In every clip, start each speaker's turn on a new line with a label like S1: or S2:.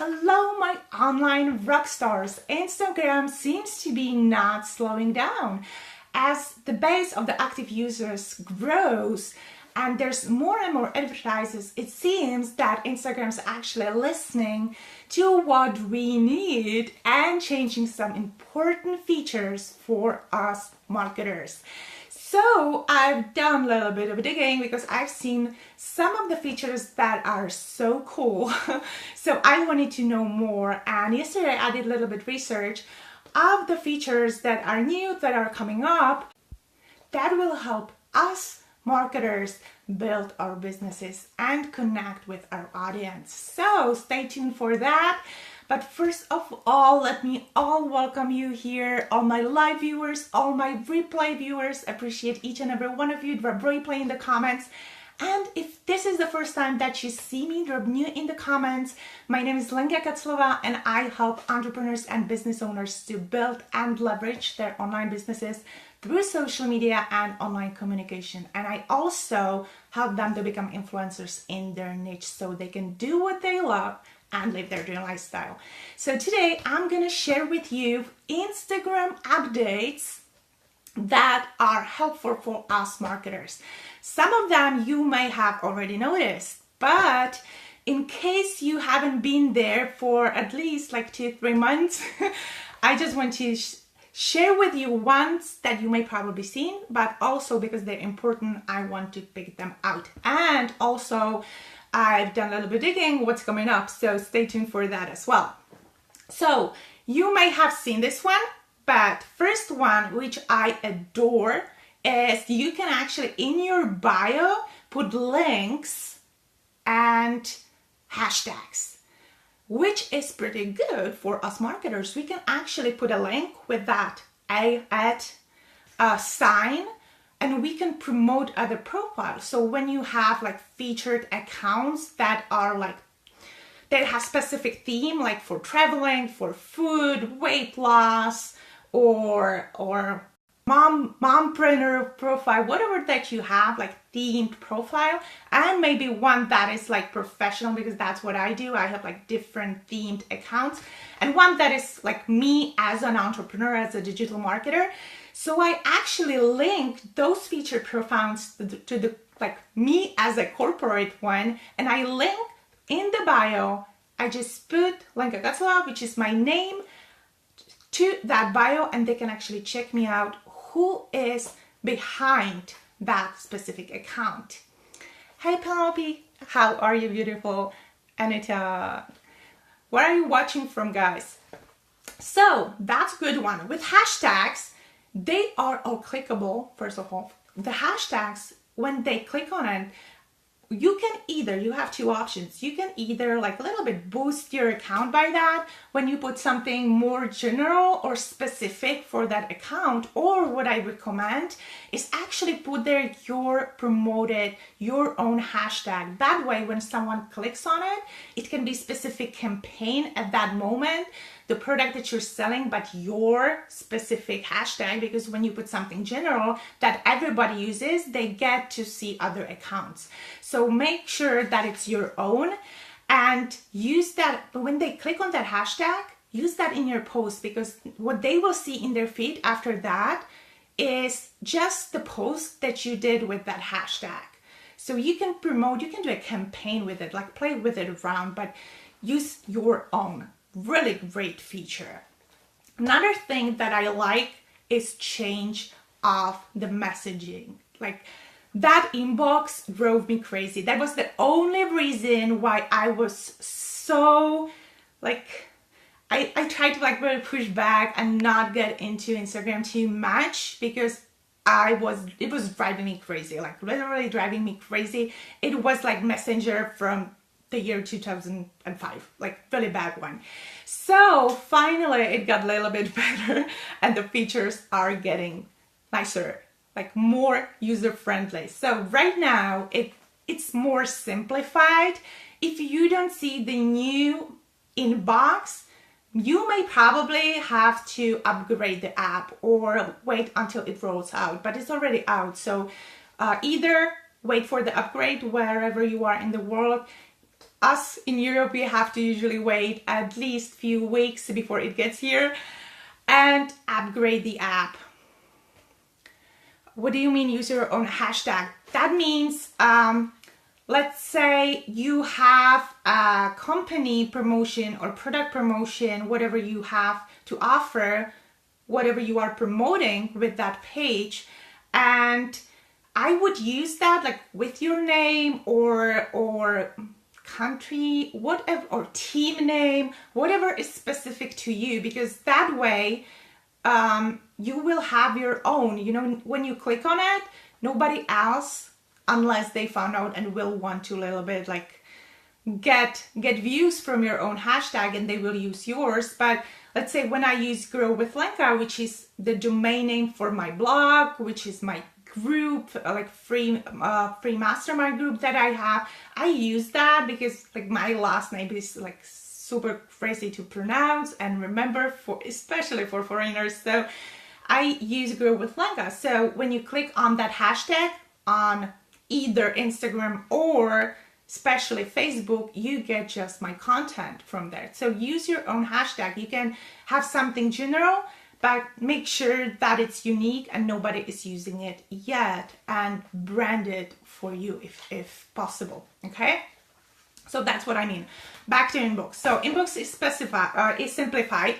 S1: Hello, my online rock stars. Instagram seems to be not slowing down. As the base of the active users grows and there's more and more advertisers, it seems that Instagram's actually listening to what we need and changing some important features for us marketers. So I've done a little bit of digging because I've seen some of the features that are so cool. So I wanted to know more, and yesterday I did a little bit research of the features that are new, that are coming up, that will help us marketers build our businesses and connect with our audience. So stay tuned for that. But first of all, let me all welcome you here, all my live viewers, all my replay viewers. Appreciate each and every one of you. Drop replay in the comments. And if this is the first time that you see me, drop new in the comments. My name is Lenka Kaclova, and I help entrepreneurs and business owners to build and leverage their online businesses through social media and online communication. And I also help them to become influencers in their niche so they can do what they love and live their dream lifestyle. So today I'm going to share with you Instagram updates that are helpful for us marketers. Some of them you may have already noticed, but in case you haven't been there for at least like 2-3 months, I just want to share with you ones that you may probably seen, but also because they're important, I want to pick them out. And also I've done a little bit digging what's coming up, so stay tuned for that as well. So you may have seen this one, but first one, which I adore, is you can actually in your bio put links and hashtags, which is pretty good for us marketers. We can actually put a link with that at a sign, and we can promote other profiles. So when you have like featured accounts that are like, that have specific theme, like for traveling, for food, weight loss, or mompreneur profile, whatever that you have, like themed profile, and maybe one that is like professional, because that's what I do. I have like different themed accounts, and one that is like me as an entrepreneur, as a digital marketer. So I actually link those featured profiles to the like me as a corporate one, and I link in the bio, I just put Lenka Kaclova, which is my name, to that bio, and they can actually check me out who is behind that specific account. Hey Penelope, how are you, beautiful? Anita, where are you watching from, guys? So that's a good one. With hashtags, they are all clickable. First of all, the hashtags, when they click on it, you have two options. You can either like a little bit boost your account by that when you put something more general or specific for that account, or what I recommend is actually put there your own hashtag. That way when someone clicks on it, it can be specific campaign at that moment, the product that you're selling, but your specific hashtag, because when you put something general that everybody uses, they get to see other accounts. So make sure that it's your own, and use that. But when they click on that hashtag, use that in your post, because what they will see in their feed after that is just the post that you did with that hashtag. So you can promote, you can do a campaign with it, like play with it around, but use your own. Really great feature. Another thing that I like is change of the messaging. Like that inbox drove me crazy. That was the only reason why I was so like, I tried to like really push back and not get into Instagram too much, because it was driving me crazy, like literally driving me crazy. It was like Messenger from the year 2005, like really bad one. So finally it got a little bit better, and the features are getting nicer, like more user-friendly. So right now it's more simplified. If you don't see the new inbox, you may probably have to upgrade the app or wait until it rolls out, but it's already out. So either wait for the upgrade wherever you are in the world, us in Europe, we have to usually wait at least few weeks before it gets here. And upgrade the app. What do you mean use your own hashtag? That means, let's say you have a company promotion or product promotion, whatever you have to offer, whatever you are promoting with that page. And I would use that like with your name or country, whatever, or team name, whatever is specific to you, because that way you will have your own, you know, when you click on it, nobody else, unless they found out and will want to a little bit like get views from your own hashtag, and they will use yours. But let's say when I use Grow with Lenka, which is the domain name for my blog, which is my group, like free mastermind group that I have, I use that because like my last name is like super crazy to pronounce and remember, for especially for foreigners. So I use Grow with Lenka. So when you click on that hashtag on either Instagram or especially Facebook, you get just my content from there. So use your own hashtag. You can have something general, but make sure that it's unique and nobody is using it yet, and brand it for you if possible. Okay, so that's what I mean. Back to inbox. So inbox is simplified,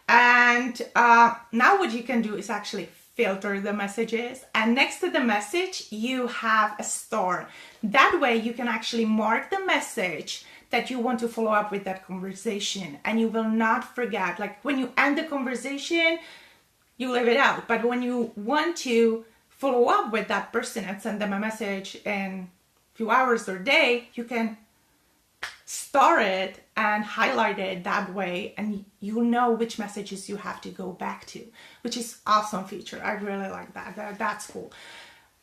S1: and now what you can do is actually filter the messages, and next to the message you have a star. That way you can actually mark the message that you want to follow up with that conversation, and you will not forget. Like when you end the conversation, you leave it out, but when you want to follow up with that person and send them a message in a few hours or day, you can star it and highlight it that way, and you know which messages you have to go back to, which is awesome feature. I really like that. That's cool.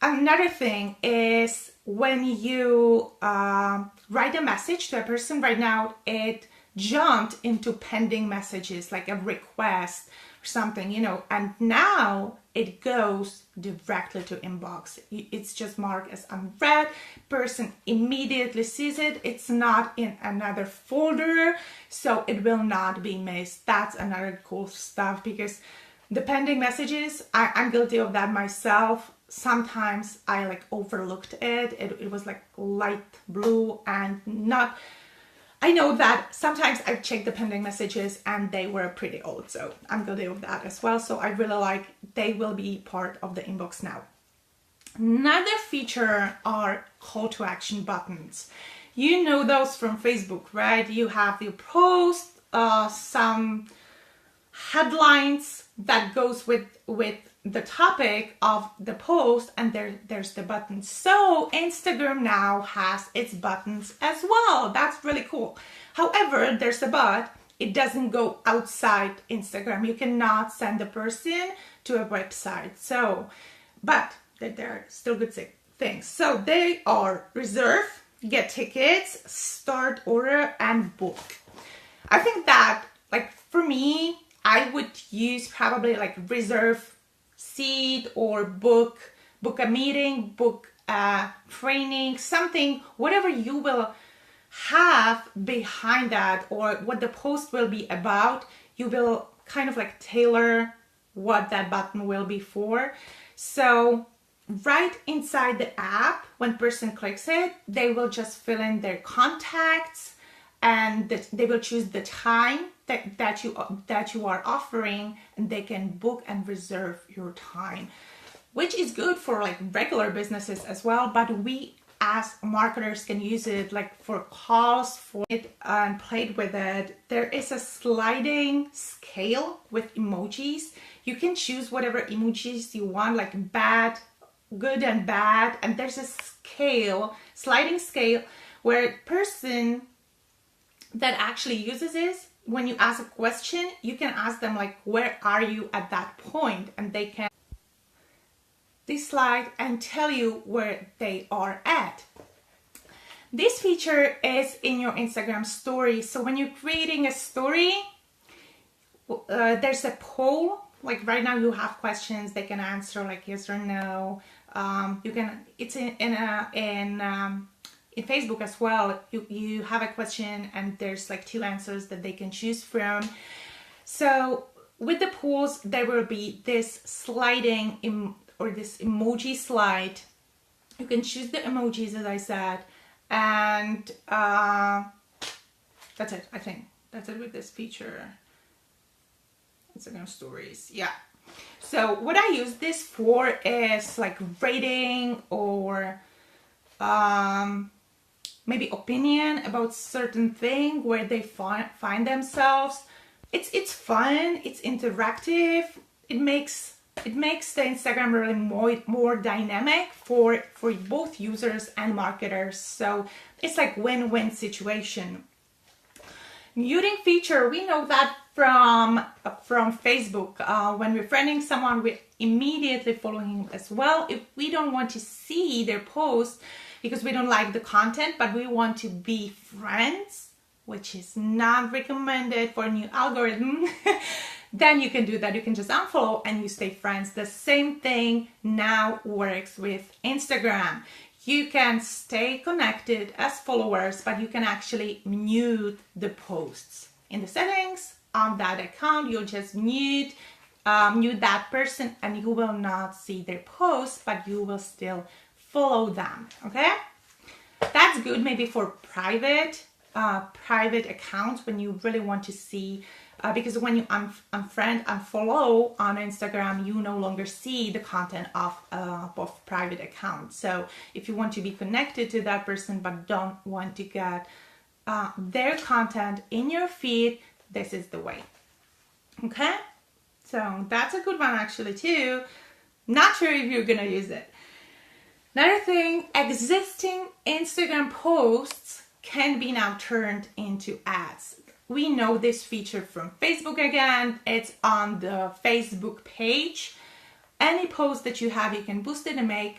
S1: Another thing is when you write a message to a person. Right now it jumped into pending messages, like a request or something, you know, and now it goes directly to inbox. It's just marked as unread. Person immediately sees it. It's not in another folder, so it will not be missed. That's another cool stuff, because the pending messages, I'm guilty of that myself. Sometimes I like overlooked it. It was like light blue and not, I know that sometimes I check the pending messages and they were pretty old, so I'm guilty of that as well. So I really like, they will be part of the inbox now. Another feature are call to action buttons. You know those from Facebook, right? You have your post, some headlines that goes with the topic of the post, and there's the buttons. So Instagram now has its buttons as well. That's really cool. However, there's a but. It doesn't go outside Instagram. You cannot send the person to a website. So, but they're still good things. So they are reserve, get tickets, start order, and book. I think that, like, for me, I would use probably like reserve seat or book a meeting, book a training, something, whatever you will have behind that, or what the post will be about. You will kind of like tailor what that button will be for. So right inside the app, when person clicks it, they will just fill in their contacts, and they will choose the time that you are offering, and they can book and reserve your time, which is good for like regular businesses as well. But we as marketers can use it like for calls, for it, and played with it. There is a sliding scale with emojis. You can choose whatever emojis you want, like bad, good, and bad, and there's a scale, sliding scale, where person that actually uses this, when you ask a question, you can ask them like, where are you at that point? And they can slide and tell you where they are at. This feature is in your Instagram story. So when you're creating a story, there's a poll. Like right now you have questions they can answer like yes or no. You can, it's in in Facebook as well, you have a question and there's like 2 answers that they can choose from. So with the polls, there will be this sliding or this emoji slide. You can choose the emojis, as I said, and that's it. I think that's it with this feature. Instagram stories, yeah. So what I use this for is like rating or maybe opinion about certain thing where they find themselves. It's fun, it's interactive, it makes the Instagram really more dynamic for both users and marketers. So it's like win-win situation. Muting feature, we know that from Facebook. When we're friending someone, we're immediately following him as well. If we don't want to see their post because we don't like the content, but we want to be friends, which is not recommended for a new algorithm, then you can do that. You can just unfollow and you stay friends. The same thing now works with Instagram. You can stay connected as followers, but you can actually mute the posts. In the settings on that account, you'll just mute that person and you will not see their posts, but you will still follow them, okay? That's good maybe for private accounts when you really want to see, because when you unfollow on Instagram, you no longer see the content of private accounts. So if you want to be connected to that person but don't want to get their content in your feed, this is the way. Okay, so that's a good one actually too. Not sure if you're gonna use it. Another thing, existing Instagram posts can be now turned into ads. We know this feature from Facebook again. It's on the Facebook page. Any post that you have, you can boost it and make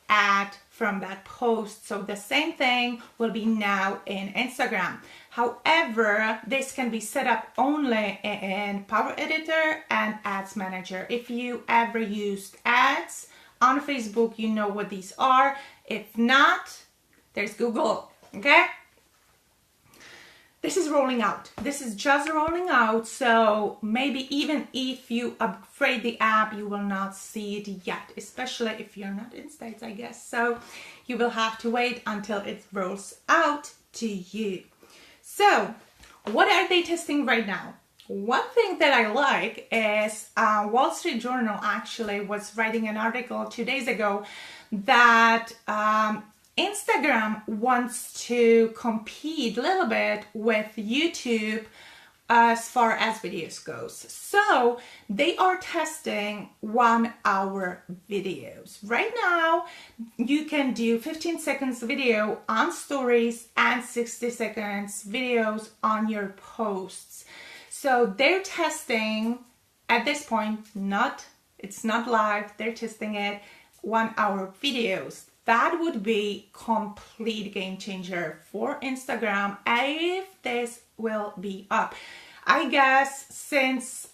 S1: ad from that post. So the same thing will be now in Instagram. However, this can be set up only in Power Editor and Ads Manager. If you ever used ads on Facebook, you know what these are. If not, there's Google, okay? This is rolling out. This is just rolling out, so maybe even if you upgrade the app, you will not see it yet, especially if you're not in States, I guess. So you will have to wait until it rolls out to you. So what are they testing right now? One thing that I like is Wall Street Journal actually was writing an article 2 days ago that Instagram wants to compete a little bit with YouTube as far as videos goes. So they are testing 1-hour videos. Right now, you can do 15 seconds video on stories and 60 seconds videos on your posts. So they're testing at this point, it's not live, they're testing it 1-hour videos. That would be complete game changer for Instagram if this will be up. I guess since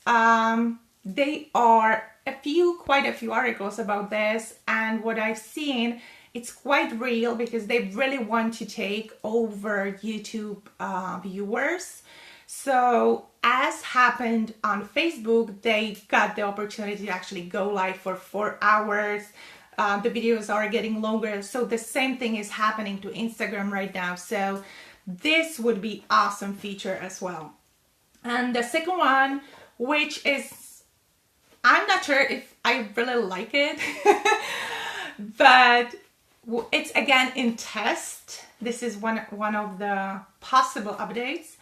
S1: they are quite a few articles about this, and what I've seen, it's quite real because they really want to take over YouTube viewers. So as happened on Facebook, they got the opportunity to actually go live for 4 hours. The videos are getting longer. So the same thing is happening to Instagram right now. So this would be awesome feature as well. And the second one, which is, I'm not sure if I really like it, but it's again in test. This is one of the possible updates.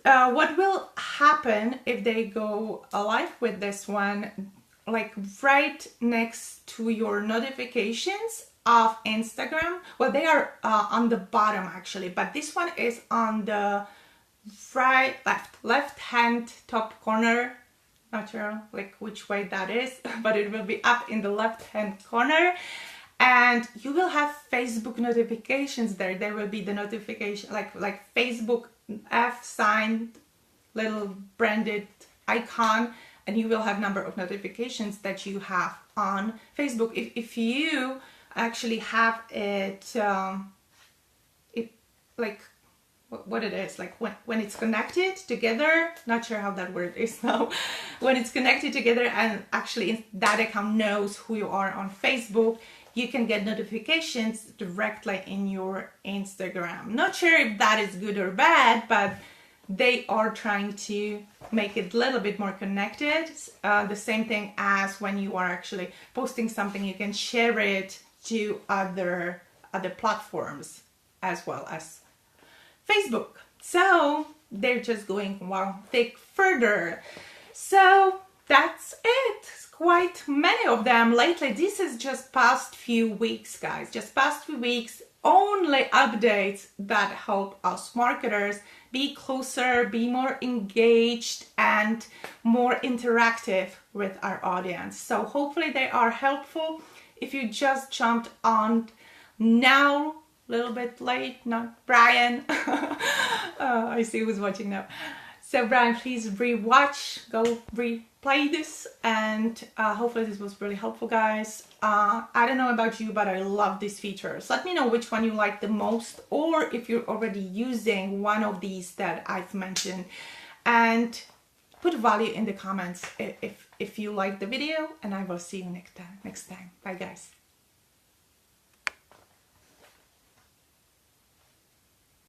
S1: What will happen if they go live with this one? Like right next to your notifications of Instagram. Well, they are on the bottom actually, but this one is on the left hand top corner. Not sure like which way that is, but it will be up in the left hand corner. And you will have Facebook notifications there. There will be the notification like Facebook F sign, little branded icon, and you will have number of notifications that you have on Facebook. If you actually have it like what it is, like when it's connected together, not sure how that word is now, when it's connected together and actually that account knows who you are on Facebook, you can get notifications directly in your Instagram. Not sure if that is good or bad, but they are trying to make it a little bit more connected. The same thing as when you are actually posting something, you can share it to other platforms as well as Facebook. So they're just going one thick further. So that's it. It's quite many of them lately. This is just past few weeks, guys. Just past few weeks. Only updates that help us marketers be closer, be more engaged, and more interactive with our audience. So hopefully they are helpful. If you just jumped on now, a little bit late, not Brian. I see who's watching now. So Brian, please re-watch, go replay this, and hopefully this was really helpful, guys. I don't know about you, but I love these features. Let me know which one you like the most, or if you're already using one of these that I've mentioned, and put value in the comments if you like the video, and I will see you next time. Bye, guys.